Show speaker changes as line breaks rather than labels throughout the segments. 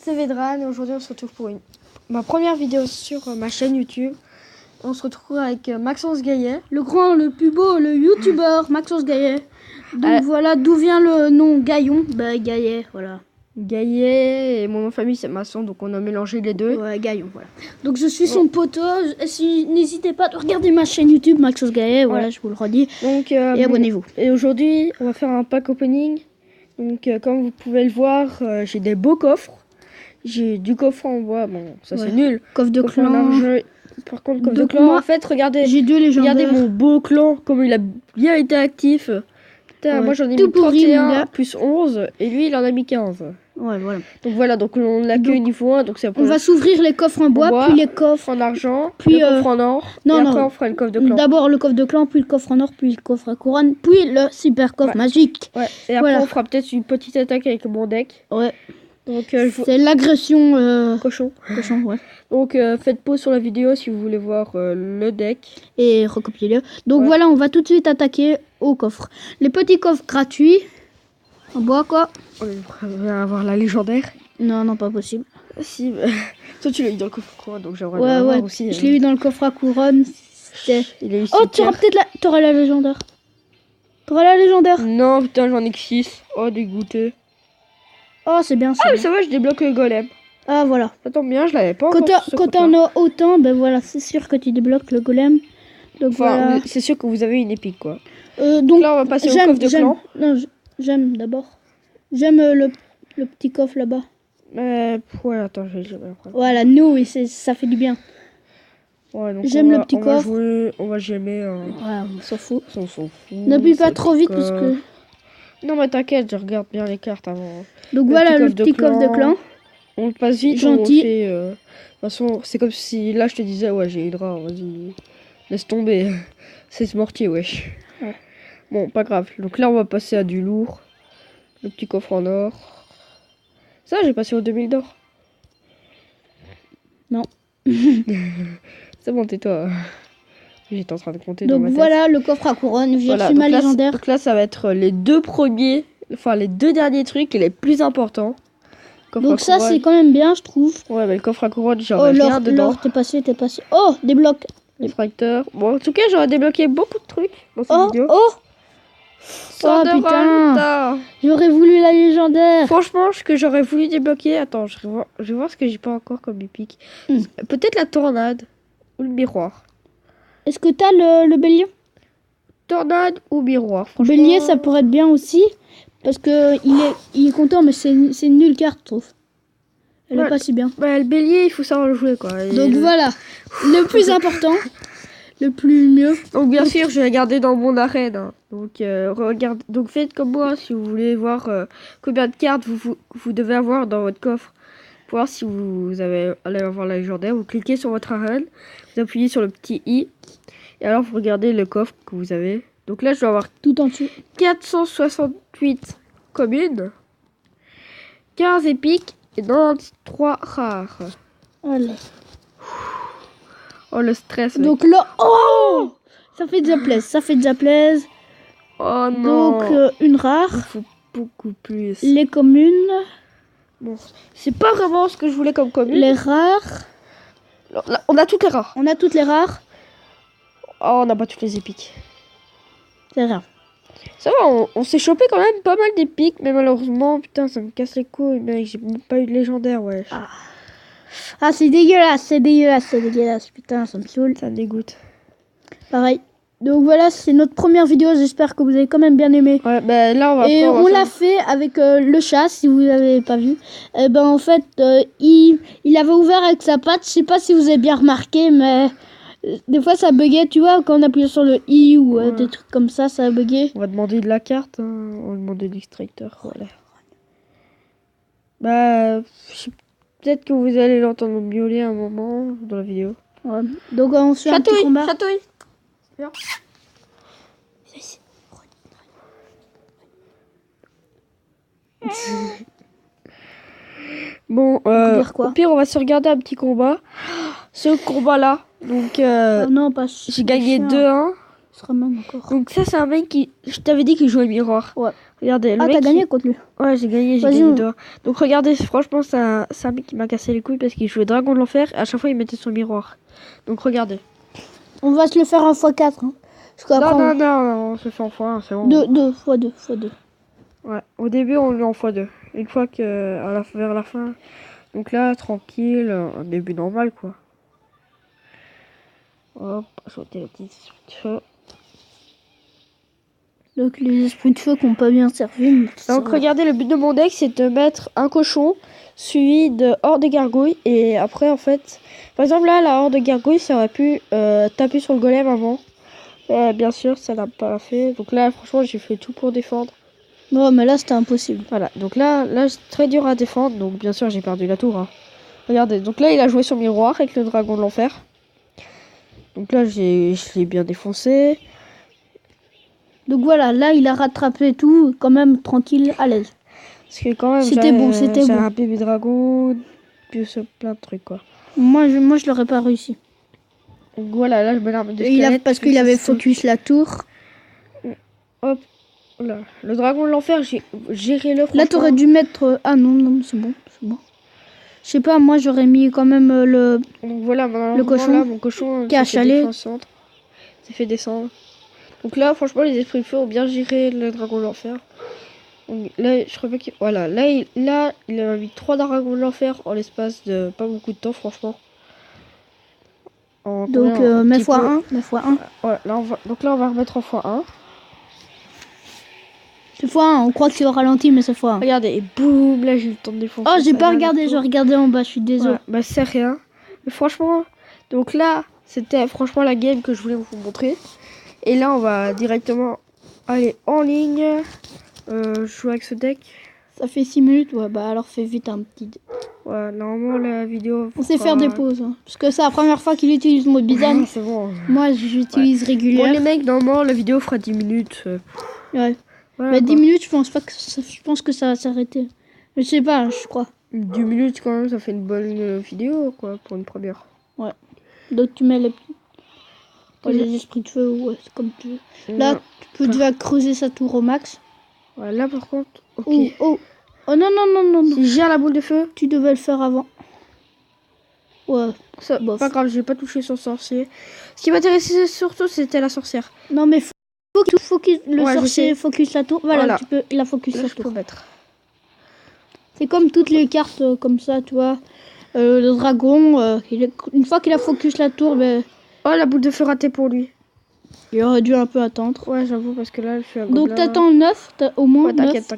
c'est Vedran et aujourd'hui on se retrouve pour ma première vidéo sur ma chaîne YouTube. On se retrouve avec Maxence Gaillet.
Le grand, le plus beau, le youtubeur Maxence Gaillet. Donc voilà d'où vient le nom Gaillon. Bah Gaillet, voilà.
Gaillet et mon nom de famille c'est Masson, donc on a mélangé les deux.
Ouais, Gaillon, voilà. Donc je suis son poteau. N'hésitez pas à regarder ma chaîne YouTube Maxence Gaillet, voilà, je vous le redis.
Donc,
et abonnez-vous.
Et aujourd'hui on va faire un pack opening. Donc comme vous pouvez le voir, j'ai des beaux coffres. J'ai du coffre en bois, bon ça c'est nul.
Coffre de clan.
Par contre, coffre de clan, en fait, regardez.
J'ai deux légendaires.
Regardez mon beau clan, comme il a bien été actif. Putain, moi j'en ai mis 31 plus 11 et lui il en a mis 15.
Ouais, voilà.
Donc voilà, donc on l'a que niveau 1, donc c'est
on va s'ouvrir les coffres en bois, puis les coffres
en argent,
puis
le coffre en or.
Non,
et
non.
Après on fera le coffre de clan.
D'abord le coffre de clan, puis le coffre en or, puis le coffre à couronne, puis le super coffre magique.
Ouais. Et après on fera peut-être une petite attaque avec mon deck.
Ouais.
Donc
c'est l'agression
cochon.
Cochon, ouais.
Donc faites pause sur la vidéo si vous voulez voir le deck.
Et recopiez-le. Donc voilà, on va tout de suite attaquer au coffre. Les petits coffres gratuits. En bois quoi.
On va avoir la légendaire.
Non, non, pas possible.
Si, bah... toi tu l'as eu dans le coffre à couronne, donc j'aimerais
bien
avoir aussi.
Je l'ai eu dans le coffre à couronne. Oh, tu auras peut-être t'auras la légendaire. T'auras la légendaire.
Non, putain, j'en ai que 6. Oh, dégoûté.
Oh, c'est bien ça.
Ah, mais ça va, je débloque le golem.
Ah, voilà.
Ça tombe bien, je l'avais pas
encore. Quand t'en as autant, ben voilà, c'est sûr que tu débloques le golem. Donc voilà.
C'est sûr que vous avez une épique, quoi.
Donc
là, on va passer au coffre de clan.
Non, j'aime d'abord. J'aime le petit coffre là-bas.
Ouais, attends, je vais jamais après.
Voilà, nous, et ça fait du bien.
Ouais, donc
j'aime le petit coffre.
On va jamais.
Ouais, on s'en fout.
On s'en fout.
N'appuie pas trop vite parce que.
Non, mais t'inquiète, je regarde bien les cartes avant.
Donc voilà, le petit coffre de clan.
On le passe vite,
gentil.
De toute façon, c'est comme si là je te disais, ouais, j'ai Hydra, vas-y, laisse tomber. C'est mortier, wesh.
Ouais.
Bon, pas grave. Donc là, on va passer à du lourd. Le petit coffre en or. Ça, j'ai passé aux 2000 d'or.
Non.
C'est bon, tais-toi. J'étais en train de compter.
Donc voilà, le coffre à couronne. J'ai reçu ma légendaire.
Donc là, ça va être les deux premiers, enfin les deux derniers trucs les plus importants.
Donc ça, c'est quand même bien, je trouve.
Ouais, mais le coffre à couronne, j'aurais rien dedans.
T'es passé. Oh, débloque.
Les fracteurs. Bon, en tout cas, j'aurais débloqué beaucoup de trucs dans cette vidéo.
Oh putain, j'aurais voulu la légendaire.
Franchement, ce que j'aurais voulu débloquer, attends, je vais voir ce que j'ai pas encore comme épique. Peut-être la tornade ou le miroir.
Est-ce que t'as le bélier?
Tornade ou miroir,
franchement. Bélier, ça pourrait être bien aussi. Parce que il est content, mais c'est une nulle carte, je trouve. Elle est pas si bien.
Bah, le bélier, il faut savoir le jouer, quoi.
Donc voilà, le plus important, le plus mieux.
Donc bien sûr, je vais garder dans mon arène. Hein. Donc donc faites comme moi si vous voulez voir combien de cartes vous devez avoir dans votre coffre. Pour voir si vous allez avoir la légendaire, vous cliquez sur votre arène, vous appuyez sur le petit i et alors vous regardez le coffre que vous avez. Donc là, je dois avoir
tout en dessous
468 communes, 15 épiques et 93 rares.
Allez.
Oh, le stress.
Donc là, oh, ça fait déjà plaisir.
Oh non.
Donc une rare.
Il faut beaucoup plus.
Les communes.
Bon, c'est pas vraiment ce que je voulais comme commune.
Les rares.
Là, on a toutes les rares.
On a toutes les rares.
Oh, on n'a pas toutes les épiques.
C'est rare.
Ça va, on s'est chopé quand même pas mal d'épiques, mais malheureusement, putain, ça me casse les couilles, mec. J'ai même pas eu de légendaire, ouais.
Ah, c'est dégueulasse, putain, ça me saoule.
Ça me dégoûte.
Pareil. Donc voilà, c'est notre première vidéo, j'espère que vous avez quand même bien aimé.
Ouais, bah là,
on l'a fait avec le chat, si vous l'avez pas vu. Et ben en fait, il avait ouvert avec sa patte, je sais pas si vous avez bien remarqué, mais des fois ça buguait, tu vois, quand on appuyait sur le i ou des trucs comme ça, ça buguait.
On va demander de la carte, hein. On va demander l'extracteur, voilà. Bah, peut-être que vous allez l'entendre miauler un moment dans la vidéo.
Ouais. Donc on se fait un petit combat.
Chatouille. Bon, au pire, on va se regarder un petit combat. Ce combat-là, donc
non, pas
j'ai gagné 2-1
se ramène encore.
Donc ça, c'est un mec qui... Je t'avais dit qu'il jouait le miroir.
Ouais.
Regardez, le
Ah,
mec
t'as gagné contre lui.
Ouais, j'ai gagné
Vas-y,
toi. Donc regardez, franchement, c'est un mec qui m'a cassé les couilles parce qu'il jouait Dragon de l'Enfer et à chaque fois, il mettait son miroir. Donc regardez.
On va se le faire en x4. Hein. Parce qu'après,
Non, on se fait en x1, c'est bon.
2 fois 2 fois 2.
Ouais, au début, on le met en x2. Une fois que, vers la fin... Donc là, tranquille, un début normal, quoi. Hop, sauter la petite feu.
Donc les esprits de feu qui n'ont pas bien servi.
Donc regardez, le but de mon deck, c'est de mettre un cochon suivi de horde de gargouilles. Et après, en fait, par exemple là, la horde de gargouilles, ça aurait pu taper sur le golem avant. Bien sûr, ça l'a pas fait. Donc là, franchement, j'ai fait tout pour défendre.
Non, mais là, c'était impossible.
Voilà, donc là c'est très dur à défendre. Donc bien sûr, j'ai perdu la tour. Hein. Regardez, donc là, il a joué sur miroir avec le dragon de l'enfer. Donc là, je l'ai bien défoncé.
Donc voilà, là, il a rattrapé tout, quand même, tranquille, à l'aise.
Parce que quand même,
c'était bon.
un bébé dragon, puis plein de trucs, quoi.
Moi, je l'aurais pas réussi.
Donc voilà, là, je mets l'arme de squelette.
Parce qu'il avait focus la tour.
Hop. Là. Le dragon de l'enfer, j'ai géré le.
Là, t'aurais dû mettre... Ah non, c'est bon. Je sais pas, moi, j'aurais mis quand même le...
Donc voilà,
le cochon,
là, mon cochon
qui a achalé.
S'est fait descendre. Donc là, franchement, les esprits de feu ont bien géré le dragon de l'enfer. Là, je crois pas qu'il... Voilà, là, il a mis 3 dragons de l'enfer en l'espace de pas beaucoup de temps, franchement.
Donc, mets x1.
Voilà, donc là, on va remettre en x1.
C'est x1, on croit que c'est au ralenti, mais c'est x1.
Regardez, et boum, là, j'ai eu le temps de défoncer.
Oh, j'ai pas regardé, j'ai regardé en bas, je suis désolé.
Ouais, bah, c'est rien. Mais franchement, donc là, c'était franchement la game que je voulais vous montrer. Et là, on va directement aller en ligne. Jouer avec ce deck.
Ça fait 6 minutes, ouais, bah alors fais vite un petit...
Ouais, normalement, la vidéo...
On sait faire des pauses, hein, parce que c'est la première fois qu'il utilise le mot bizarre.
C'est bon.
Moi, j'utilise régulièrement.
Bon, les mecs, normalement, la vidéo fera 10 minutes.
Ouais.
Voilà,
bah, 10 minutes, je pense que ça va s'arrêter. Je sais pas, je crois.
10 minutes, quand même, ça fait une bonne vidéo, quoi, pour une première.
Ouais. Donc, tu mets les esprits de feu, ouais, c'est comme tu veux. Là, tu peux déjà creuser sa tour au max.
Ouais, là, par contre... Ok.
Oh, non.
Si je gère la boule de feu...
Tu devais le faire avant. Ouais.
Ça, pas grave, j'ai pas touché son sorcier. Ce qui m'intéressait surtout, c'était la sorcière.
Non, mais faut qu'il le sorcier focus la tour. Voilà, tu peux la focus la tour. C'est comme toutes les cartes comme ça, tu vois. Le dragon, une fois qu'il a focus la tour, ben...
Oh, la boule de feu ratée pour lui.
Il aurait dû un peu attendre.
Ouais, j'avoue, parce que là, je suis à
Donc t'attends 9, au moins.
Ouais, t'inquiète.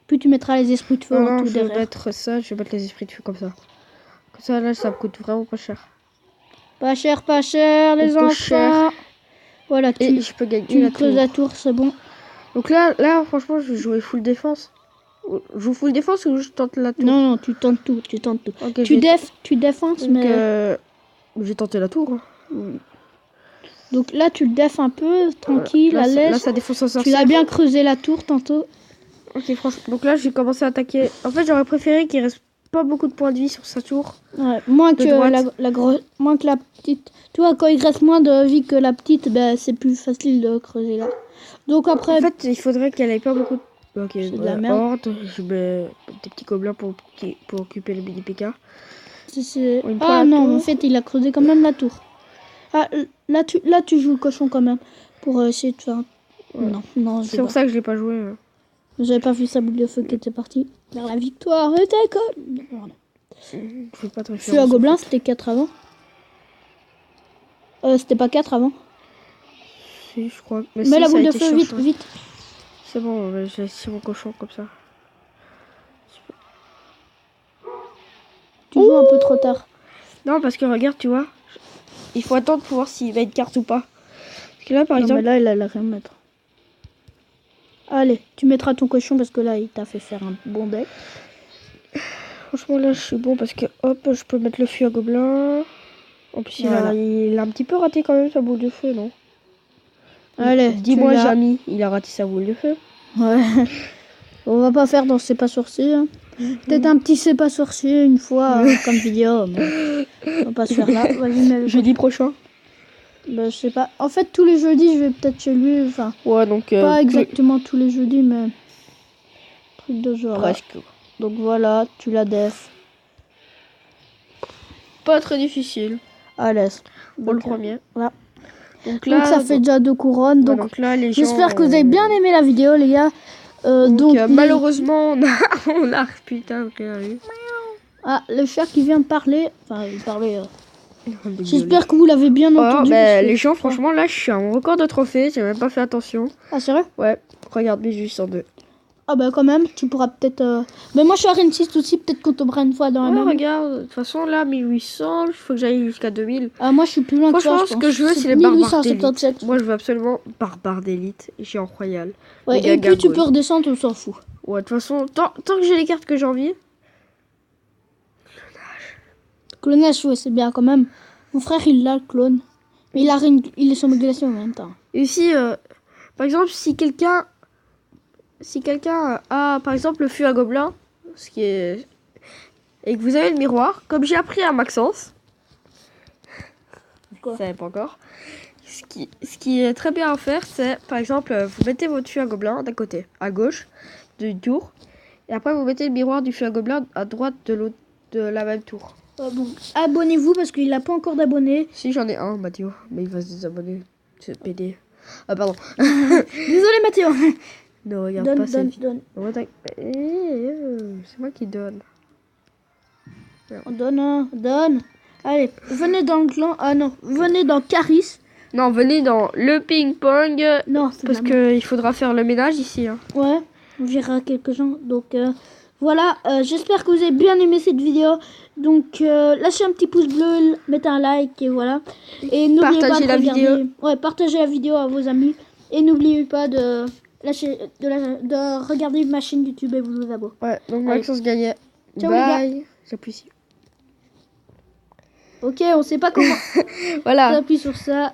Puis tu mettras les esprits de feu
non,
tout
je
derrière.
vais mettre ça, je vais mettre les esprits de feu comme ça. Comme ça, là, ça me coûte vraiment pas cher.
Pas cher, les enfants. Voilà,
et je peux gagner
tu creuses la tour, c'est bon.
Donc là, franchement, je vais jouer full défense. Je joue full défense ou je tente la tour?
Non, tu tentes tout. Okay, tu défenses, donc, mais...
j'ai tenté la tour. Hein.
Donc là, tu le défes un peu, tranquille, à l'aise.
Là, ça défonce un sorcier.
Tu l'as bien creusé la tour tantôt.
Ok, franchement. Donc là, j'ai commencé à attaquer. En fait, j'aurais préféré qu'il reste pas beaucoup de points de vie sur sa tour.
Ouais, moins que la petite. Tu vois, quand il reste moins de vie que la petite, ben, c'est plus facile de creuser là. Donc après...
En fait, il faudrait qu'elle ait pas beaucoup de... Ok,
c'est de la merde.
Horde, je mets des petits gobelins pour occuper le mini PK.
Ah non, en fait, il a creusé quand même la tour. Ah, là, tu joues le cochon quand même. Pour essayer de faire... Ouais. Non,
c'est pour ça que je l'ai pas joué.
J'avais pas vu sa boule de feu qui était partie vers la victoire. Et t'es comme... Je suis à Gobelin, c'était 4 avant. C'était pas 4 avant.
Si, je crois.
Mais la boule de feu, vite.
C'est bon, j'ai mon cochon comme ça.
Tu joues un peu trop tard.
Non, parce que regarde, tu vois, il faut attendre pour voir s'il va être carte ou pas. Parce que là, par exemple...
Mais là, il a rien à mettre. Allez, tu mettras ton cochon parce que là, il t'a fait faire un bon deck.
Franchement, là, je suis bon parce que, hop, je peux mettre le feu à gobelin. En plus, voilà. il a un petit peu raté quand même sa boule de feu, non?
Allez,
dis-moi, Jamy, il a raté sa boule de feu.
Ouais. On va pas faire dans C'est pas sorcier. Hein. Peut-être un petit C'est pas sorcier une fois comme vidéo, mais on va pas se faire là.
Jeudi prochain.
Bah, je sais pas. En fait, tous les jeudis, je vais peut-être chez lui. Enfin,
Ouais, donc...
pas exactement tous les jeudis, mais... Truc de genre.
Presque.
Donc voilà, tu la def.
Pas très difficile.
À l'aise.
Pour le premier.
Voilà.
Donc
Donc ça fait déjà 2 couronnes.
ouais,
Donc,
donc là, les gens...
j'espère que vous avez bien aimé la vidéo, les gars.
Donc,
les-
malheureusement, on a putain rien eu.
Ah, le chat qui vient de parler. Enfin, il parlait.
J'espère
J'espère que vous l'avez bien entendu. parce que-
les gens, franchement, là, je suis en record de trophées. J'ai même pas fait attention.
Ah, sérieux?
Ouais, regarde, mais juste en 2.
Ah, bah, quand même, tu pourras peut-être. Mais moi, je suis à Arène 6 aussi. Peut-être qu'on tombera une fois dans la
Ouais,
même.
regarde, de toute façon, là, 1800, il faut que j'aille jusqu'à 2000.
Ah, moi, je suis plus loin que toi.
Franchement,
je
ce
pense.
que je veux, c'est les barbares d'élite.
1877.
Moi, je veux absolument barbare d'élite et géant royal.
Ouais,
Méga
et puis tu
gargouille.
peux redescendre, on s'en fout.
Ouais, de toute façon, tant que j'ai les cartes que j'ai envie.
Clonage, ouais, c'est bien quand même. Mon frère, il a le clone. Mais il est sur modulation en même temps.
Et ici, par exemple, si quelqu'un a, par exemple, le fût à gobelin, ce qui est... et que vous avez le miroir, comme j'ai appris à Maxence,
Quoi?
je savais pas encore, ce qui est très bien à faire, c'est, par exemple, vous mettez votre fût à gobelin d'un côté, à gauche du tour, et après vous mettez le miroir du fût à gobelin à droite de la même tour.
Bon, abonnez-vous parce qu'il n'a pas encore d'abonnés.
Si j'en ai un, Mathieu, mais il va se désabonner. C'est PD. Ah pardon.
Désolé Mathéo.
Ne regarde
Donne,
pas cette
donne,
vidéo.
donne.
C'est moi qui donne.
On donne un, donne. Allez, venez dans le clan. Ah non, venez dans Caris.
Non, venez dans le ping-pong.
Non, c'est
Parce
de la merde.
qu'il faudra faire le ménage ici. Hein.
Ouais, on verra quelques gens. Donc voilà, j'espère que vous avez bien aimé cette vidéo. Donc lâchez un petit pouce bleu, mettez un like et voilà. Et n'oubliez pas
Partagez
de
la
regarder.
vidéo.
Ouais, partagez la vidéo à vos amis. Et n'oubliez pas de regarder ma chaîne YouTube et vous abonner.
Ouais, donc
Allez.
Maxence gagnait.
Ciao, les gars.
Bye. J'appuie ici.
Ok, on sait pas comment.
Voilà.
J'appuie sur ça.